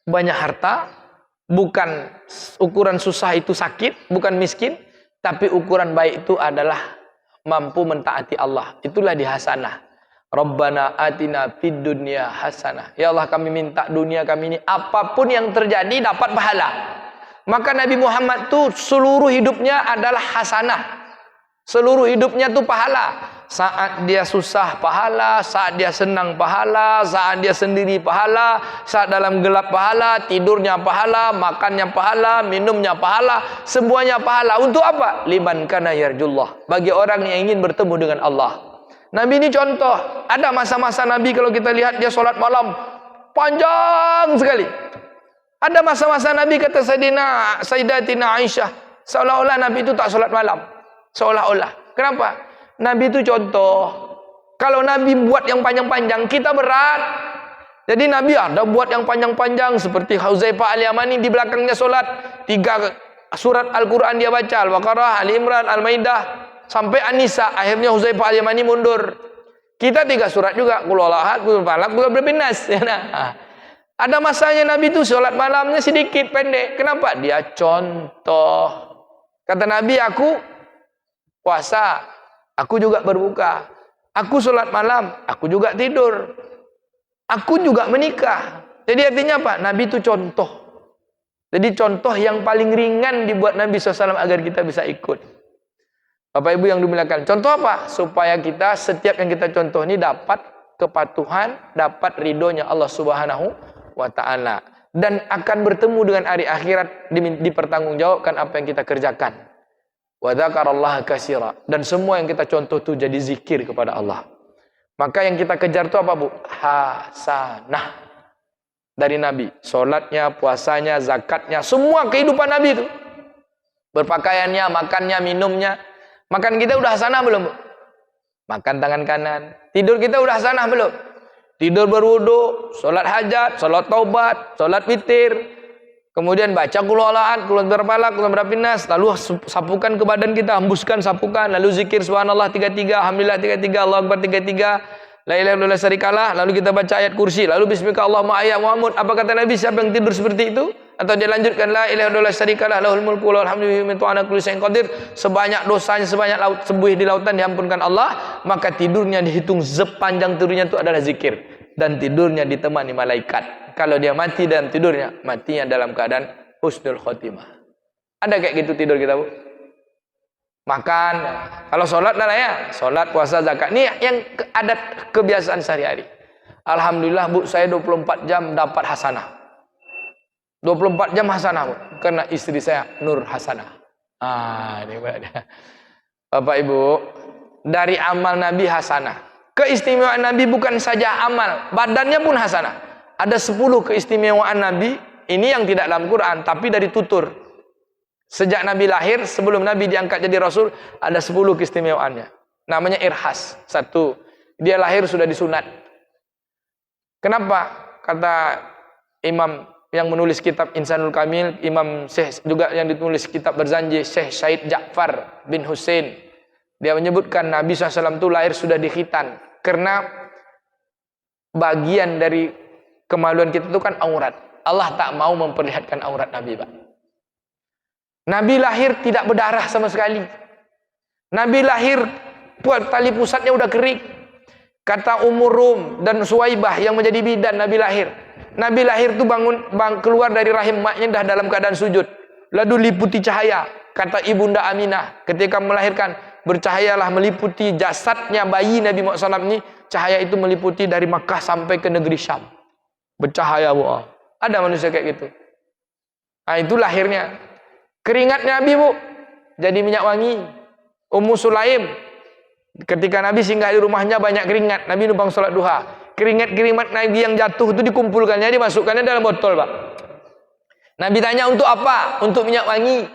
banyak harta, bukan ukuran susah itu sakit, bukan miskin, tapi ukuran baik itu adalah mampu mentaati Allah. Itulah di hasanah. Rabbana atina fid dunya hasanah. Ya Allah, kami minta dunia kami ini apapun yang terjadi dapat pahala. Maka Nabi Muhammad tuh seluruh hidupnya adalah hasanah. Seluruh hidupnya tuh pahala. Saat dia susah pahala, saat dia senang pahala, saat dia sendiri pahala, saat dalam gelap pahala, tidurnya pahala, makannya pahala, minumnya pahala, semuanya pahala. Untuk apa? Liman kana yarjullah. Bagi orang yang ingin bertemu dengan Allah. Nabi ini contoh. Ada masa-masa Nabi kalau kita lihat dia sholat malam panjang sekali. Ada masa-masa Nabi kata Sayyidatina Aisyah, seolah-olah Nabi itu tak sholat malam. Seolah-olah. Kenapa? Nabi itu contoh. Kalau Nabi buat yang panjang-panjang, kita berat. Jadi Nabi ada buat yang panjang-panjang seperti Huzaifah Al-Yamani di belakangnya solat 3 surat Al-Quran dia baca, Al-Baqarah, Al-Imran, Al-Maidah sampai An-Nisa. Akhirnya Huzaifah Al-Yamani mundur. Kita 3 surat juga, Qul huwallahu ahad, Qul falaq, Qul birabbinas. Ada masanya Nabi itu solat malamnya sedikit, pendek. Kenapa? Dia contoh. Kata Nabi, aku puasa, aku juga berbuka, aku sholat malam, aku juga tidur, aku juga menikah. Jadi artinya apa? Nabi itu contoh. Jadi contoh yang paling ringan dibuat Nabi SAW agar kita bisa ikut. Bapak Ibu yang dimuliakan, contoh apa? Supaya kita setiap yang kita contoh ini dapat kepatuhan, dapat ridhonya Allah Subhanahu wa Ta'ala, dan akan bertemu dengan hari akhirat, dipertanggungjawabkan apa yang kita kerjakan. Wa dzakarallaha katsira, dan semua yang kita contoh itu jadi zikir kepada Allah. Maka yang kita kejar itu apa, Bu? Hasanah dari Nabi. Salatnya, puasanya, zakatnya, semua kehidupan Nabi itu. Berpakaiannya, makannya, minumnya. Makan kita udah hasanah belum, Bu? Makan tangan kanan. Tidur kita udah hasanah belum? Tidur berwudu, salat hajat, salat taubat, salat witir. Kemudian baca qul huwallahu ahad, qul birabbinas, qul birabbinas, lalu sapukan ke badan kita, hembuskan, sapukan, lalu zikir subhanallah 33, alhamdulillah 33, Allahu akbar 33, la ilaha illallah syarikalah, lalu kita baca ayat kursi, lalu bismika Allahumma ayat Muhammad. Apa kata Nabi, siapa yang tidur seperti itu? Atau dia lanjutkan la ilaha illallah syarikalah, lahul mulku wa alhamdulillah ala kulli syai'in qadir, sebanyak dosanya, sebanyak laut sebuih di lautan diampunkan Allah, maka tidurnya dihitung sepanjang tidurnya itu adalah zikir, dan tidurnya ditemani malaikat. Kalau dia mati dalam tidurnya, matinya dalam keadaan husnul khotimah. Ada kayak gitu tidur kita, Bu? Makan, kalau sholat lah ya, sholat, puasa, zakat. Ini yang adat kebiasaan sehari-hari. Alhamdulillah, Bu, saya 24 jam dapat hasanah. 24 jam hasanah, Bu, karena istri saya Nur Hasanah. Ini Bapak Ibu, dari amal Nabi hasanah. Keistimewaan Nabi bukan saja amal, badannya pun hasanah. Ada 10 keistimewaan Nabi, ini yang tidak dalam Quran, tapi dari tutur. Sejak Nabi lahir, sebelum Nabi diangkat jadi Rasul, ada 10 keistimewaannya. Namanya irhas. 1, dia lahir sudah disunat. Kenapa? Kata Imam yang menulis kitab Insanul Kamil, Imam Syekh juga yang ditulis kitab Berzanji, Syekh Syed Ja'far bin Hussein. Dia menyebutkan Nabi SAW itu lahir sudah dikhitan. Karena bagian dari kemaluan kita itu kan aurat. Allah tak mau memperlihatkan aurat Nabi, Pak. Nabi lahir tidak berdarah sama sekali. Nabi lahir tali pusatnya udah kering. Kata Ummur Rum dan Suwaibah yang menjadi bidan Nabi lahir. Nabi lahir itu keluar dari rahim maknya dah dalam keadaan sujud. Lalu liputi cahaya. Kata Ibunda Aminah ketika melahirkan, bercahayalah meliputi jasadnya bayi Nabi Muhammad SAW ini. Cahaya itu meliputi dari Makkah sampai ke negeri Syam. bercahaya Bu. Ada manusia kayak gitu. Nah, itu lahirnya. Keringat Nabi Bu jadi minyak wangi. Ummu Sulaim ketika Nabi singgah di rumahnya banyak keringat, Nabi numpang sholat duha. Keringat-keringat Nabi yang jatuh itu dikumpulkannya, dimasukkannya dalam botol, Pak. Nabi tanya untuk apa? Untuk minyak wangi.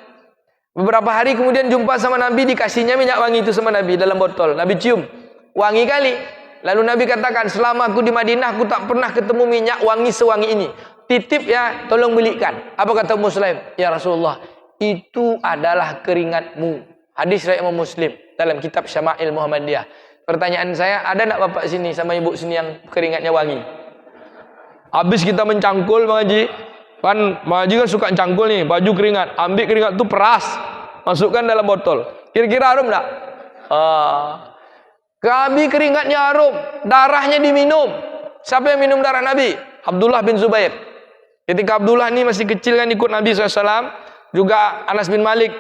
Beberapa hari kemudian jumpa sama Nabi, dikasihnya minyak wangi itu sama Nabi dalam botol. Nabi cium, wangi kali. Lalu Nabi katakan, selama aku di Madinah aku tak pernah ketemu minyak wangi sewangi ini. Titip ya, tolong belikan. Apa kata Muslim? Ya Rasulullah, itu adalah keringatmu. Hadis riwayat Imam Muslim dalam kitab Syama'il Muhammadiyah. Pertanyaan saya, ada nak bapak sini sama ibu sini yang keringatnya wangi? Habis kita mencangkul Bang Haji, kan Bang Haji kan suka cangkul nih, baju keringat, ambil keringat itu peras, masukkan dalam botol. Kira-kira harum tak? Nabi keringatnya harum, darahnya diminum. Siapa yang minum darah Nabi? Abdullah bin Zubair. Ketika Abdullah ini masih kecil kan ikut Nabi SAW, juga Anas bin Malik.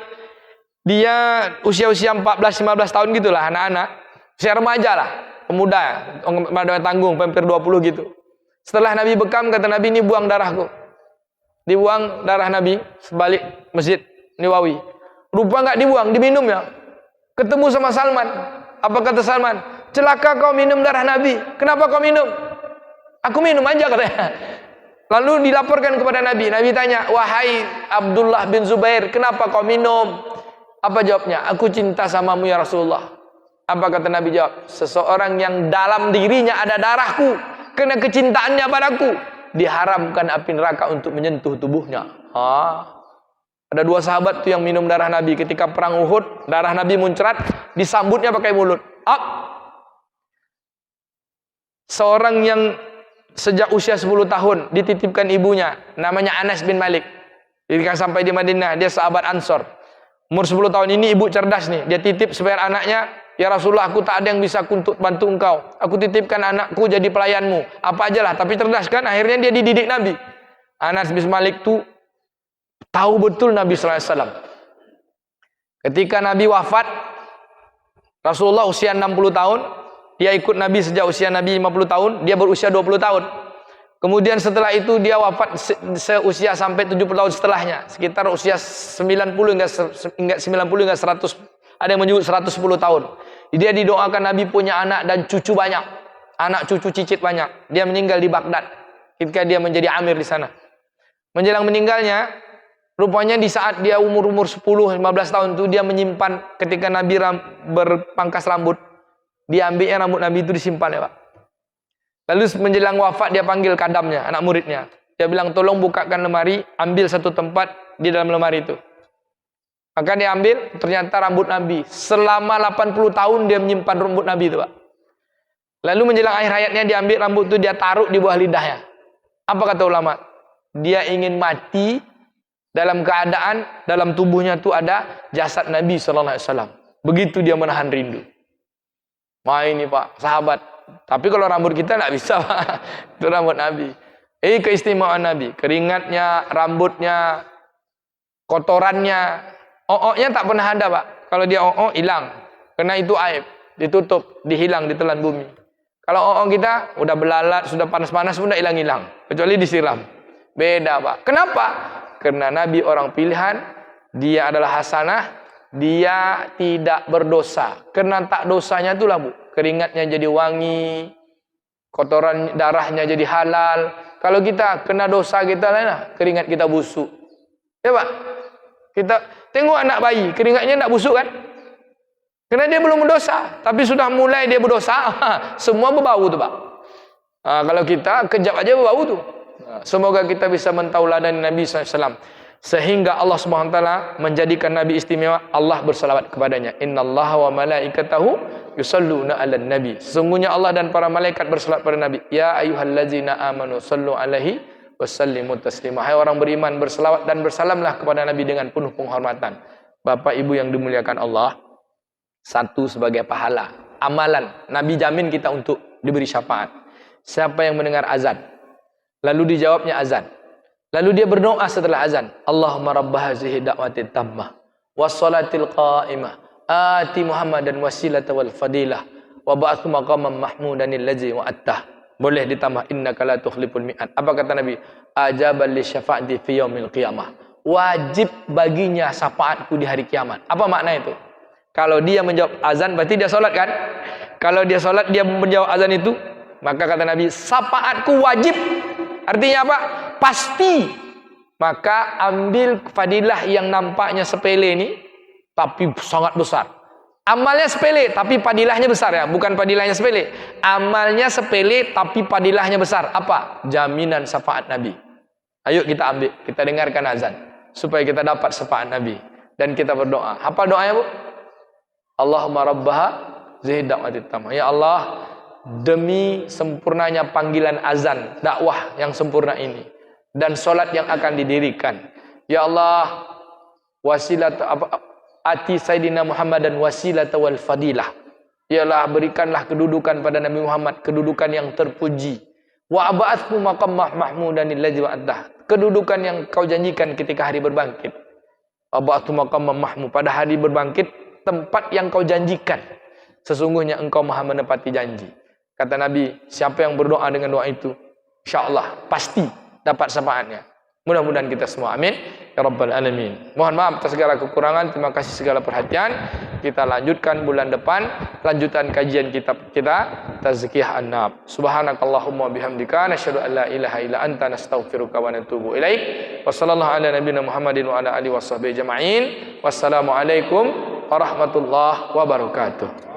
Dia usia-usia 14-15 tahun gitulah, anak-anak. Usia remaja lah, pemuda, pada tanggung, hampir 20 gitu. Setelah Nabi bekam, kata Nabi, ini buang darahku. Dibuang darah Nabi sebalik Masjid Nawawi. Rupa enggak dibuang, diminum ya. Ketemu sama Salman. Apa kata Salman? Celaka kau minum darah Nabi. Kenapa kau minum? Aku minum aja katanya. Lalu dilaporkan kepada Nabi. Nabi tanya, wahai Abdullah bin Zubair, kenapa kau minum? Apa jawabnya? Aku cinta samamu ya Rasulullah. Apa kata Nabi jawab? Seseorang yang dalam dirinya ada darahku, karena kecintaannya padaku, diharamkan api neraka untuk menyentuh tubuhnya. Ada dua sahabat tuh yang minum darah Nabi ketika perang Uhud, darah Nabi muncrat, disambutnya pakai mulut. Seorang yang sejak usia 10 tahun dititipkan ibunya, namanya Anas bin Malik. Ketika sampai di Madinah, dia sahabat Ansor. Umur 10 tahun ini ibu cerdas nih, dia titip spare anaknya, ya Rasulullah, aku tak ada yang bisa untuk bantu engkau. Aku titipkan anakku jadi pelayanmu. Apa ajalah, tapi cerdas kan? Akhirnya dia dididik Nabi. Anas bin Malik tuh tahu betul Nabi SAW. Ketika Nabi wafat, Rasulullah usia 60 tahun, dia ikut Nabi sejak usia Nabi 50 tahun, dia berusia 20 tahun. Kemudian setelah itu dia wafat seusia sampai 70 tahun setelahnya, sekitar usia 90 hingga 100, ada yang menyebut 110 tahun. Dia didoakan Nabi punya anak dan cucu banyak, anak cucu cicit banyak. Dia meninggal di Baghdad ketika dia menjadi amir di sana. Menjelang meninggalnya, rupanya di saat dia umur 10-15 tahun itu, dia menyimpan ketika Nabi berpangkas rambut, dia ambilnya rambut Nabi itu disimpan ya Pak. Lalu menjelang wafat dia panggil kadamnya, anak muridnya. Dia bilang, tolong bukakan lemari, ambil satu tempat di dalam lemari itu. Maka dia ambil, ternyata rambut Nabi. Selama 80 tahun dia menyimpan rambut Nabi itu Pak. Lalu menjelang akhir hayatnya dia ambil rambut itu, dia taruh di bawah lidahnya. Apa kata ulama? Dia ingin mati dalam keadaan dalam tubuhnya itu ada jasad Nabi SAW. Begitu dia menahan rindu. Wah ini Pak, sahabat. Tapi kalau rambut kita tidak bisa Pak. Itu rambut Nabi. Keistimewaan Nabi. Keringatnya, rambutnya, kotorannya. O'oknya tak pernah ada Pak. Kalau dia o'ok, hilang. Karena itu aib. Ditutup, dihilang, ditelan bumi. Kalau o'ok kita, udah belalat, sudah panas-panas pun tidak hilang-hilang. Kecuali disiram. Beda Pak. Kenapa? Karena Nabi orang pilihan. Dia adalah hasanah. Dia tidak berdosa. Karena tak dosanya itulah Bu. Keringatnya jadi wangi, kotoran darahnya jadi halal. Kalau kita kena dosa kita lah, keringat kita busuk. Ya Pak, kita tengok anak bayi, keringatnya tidak busuk kan? Karena dia belum berdosa. Tapi sudah mulai dia berdosa, semua berbau tuh Pak. Kalau kita kejap aja berbau tuh. Semoga kita bisa mentauladan Nabi SAW. Sehingga Allah SWT menjadikan Nabi istimewa. Allah bersalawat kepadanya. Innallaha wa malaikatahu yusalluna 'alan nabi. Sesungguhnya Allah dan para malaikat bersalawat pada Nabi. Ya ayyuhallazina amanu sallu 'alaihi wasallimu taslima. Hai orang beriman, bersalawat dan bersalamlah kepada Nabi dengan penuh penghormatan. Bapak Ibu yang dimuliakan Allah, satu sebagai pahala, amalan Nabi jamin kita untuk diberi syafaat. Siapa yang mendengar azan, lalu dijawabnya azan, lalu dia berdoa setelah azan, Allahumma rabb hazihi da'watit tammah wassalatil qa'imah ati Muhammadan wasilata wal fadilah wa ba'athu maqaman mahmudan allazi wa'attah. Boleh ditambah innaka la tukhliful mi'ad. Apa kata Nabi? Ajaban li syafa'ati fi yaumil qiyamah. Wajib baginya syafaatku di hari kiamat. Apa makna itu? Kalau dia menjawab azan berarti dia salat kan? Kalau dia salat dia menjawab azan itu, maka kata Nabi, syafaatku wajib. Artinya apa? Pasti. Maka ambil fadilah yang nampaknya sepele ini tapi sangat besar. Amalnya sepele tapi padilahnya besar ya, bukan padilahnya sepele. Amalnya sepele tapi padilahnya besar. Apa? Jaminan syafaat Nabi. Ayo kita ambil, kita dengarkan azan supaya kita dapat syafaat Nabi dan kita berdoa. Hafal doanya, Bu? Allahumma rabbaha zida'atit tamah. Ya Allah, demi sempurnanya panggilan azan dakwah yang sempurna ini dan solat yang akan didirikan. Ya Allah, wasilat ati Sayyidina Muhammad dan wasilata wal fadilah. Ialah berikanlah kedudukan pada Nabi Muhammad, kedudukan yang terpuji. Wa ab'athhu maqam mahmudan alladzi wa'addah. Kedudukan yang kau janjikan ketika hari berbangkit. Ab'athhu maqam mahmud, pada hari berbangkit tempat yang kau janjikan. Sesungguhnya engkau Maha menepati janji. Kata Nabi, siapa yang berdoa dengan doa itu, insyaallah pasti dapat syafaatnya. Mudah-mudahan kita semua, amin ya rabbal alamin. Mohon maaf atas segala kekurangan, terima kasih segala perhatian. Kita lanjutkan bulan depan lanjutan kajian kitab kita Tazkiyah An-Nafs. Subhanakallahumma bihamdika nasyhadu an la ilaha illa anta nastaghfiruka wa natubu ilaik. Wassallallahu ala nabiyyina Muhammadin wa ala alihi washabbihi ajma'in. Wassalamu alaikum warahmatullahi wabarakatuh.